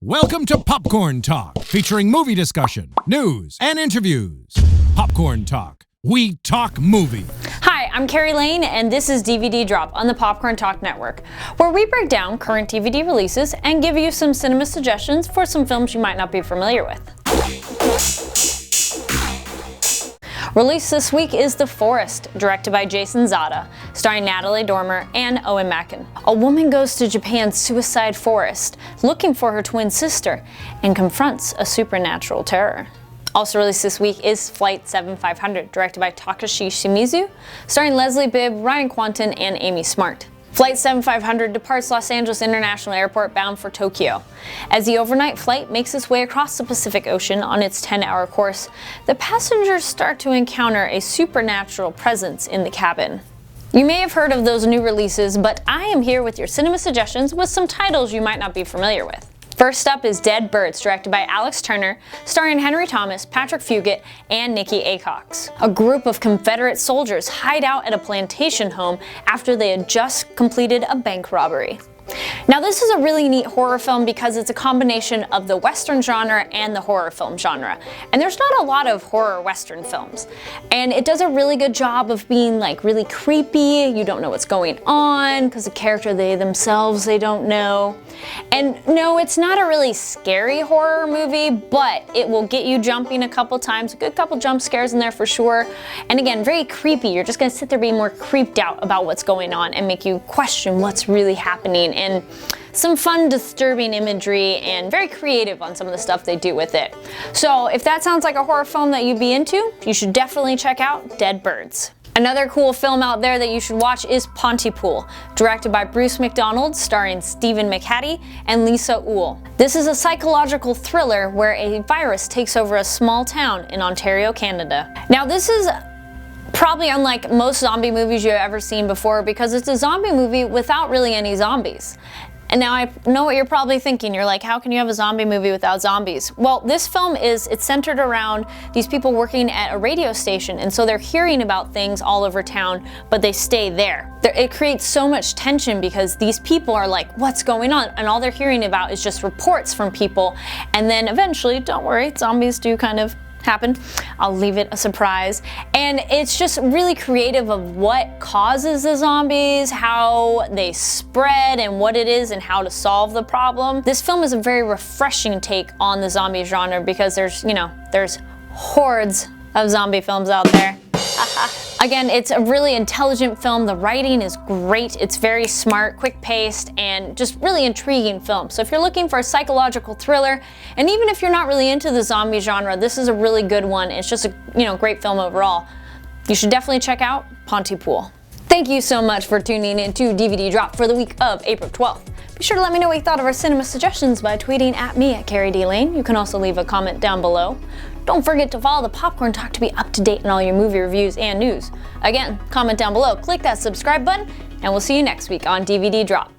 Welcome to Popcorn Talk, featuring movie discussion, news, and interviews. Popcorn Talk. We talk movie. Hi, I'm Carrie Lane, and this is DVD Drop on the Popcorn Talk Network, where we break down current DVD releases and give you some cinema suggestions for some films you might not be familiar with. Released this week is The Forest, directed by Jason Zada, starring Natalie Dormer and Owen Mackin. A woman goes to Japan's suicide forest, looking for her twin sister, and confronts a supernatural terror. Also released this week is Flight 7500, directed by Takashi Shimizu, starring Leslie Bibb, Ryan Kwanten, and Amy Smart. Flight 7500 departs Los Angeles International Airport bound for Tokyo. As the overnight flight makes its way across the Pacific Ocean on its 10-hour course, the passengers start to encounter a supernatural presence in the cabin. You may have heard of those new releases, but I am here with your cinema suggestions with some titles you might not be familiar with. First up is Dead Birds, directed by Alex Turner, starring Henry Thomas, Patrick Fugit, and Nikki Acox. A group of Confederate soldiers hide out at a plantation home after they had just completed a bank robbery. Now, this is a really neat horror film because it's a combination of the Western genre and the horror film genre. And there's not a lot of horror Western films. And it does a really good job of being like really creepy. You don't know what's going on because the character they don't know. And no, it's not a really scary horror movie, but it will get you jumping a couple times, a good couple jump scares in there for sure. And again, very creepy. You're just gonna sit there being more creeped out about what's going on and make you question what's really happening. And some fun, disturbing imagery and very creative on some of the stuff they do with it. So if that sounds like a horror film that you'd be into, you should definitely check out Dead Birds. Another cool film out there that you should watch is Pontypool, directed by Bruce McDonald, starring Stephen McHattie and Lisa Uhl. This is a psychological thriller where a virus takes over a small town in Ontario, Canada. Now, this is probably unlike most zombie movies you've ever seen before because it's a zombie movie without really any zombies. And now I know what you're probably thinking. You're like, how can you have a zombie movie without zombies? Well, this film it's centered around these people working at a radio station, and so they're hearing about things all over town, but they stay there. It creates so much tension because these people are like, what's going on? And all they're hearing about is just reports from people. And then eventually, don't worry, zombies do kind of happen. I'll leave it a surprise. And it's just really creative of what causes the zombies, how they spread, and what it is and how to solve the problem. This film is a very refreshing take on the zombie genre because there's hordes of zombie films out there. Again, it's a really intelligent film. The writing is great. It's very smart, quick-paced, and just really intriguing film. So if you're looking for a psychological thriller, and even if you're not really into the zombie genre, this is a really good one. It's just a great film overall. You should definitely check out Pontypool. Thank you so much for tuning in to DVD Drop for the week of April 12th. Be sure to let me know what you thought of our cinema suggestions by tweeting at me at Carrie D. Lane. You can also leave a comment down below. Don't forget to follow the Popcorn Talk to be up to date on all your movie reviews and news. Again, comment down below, click that subscribe button, and we'll see you next week on DVD Drop.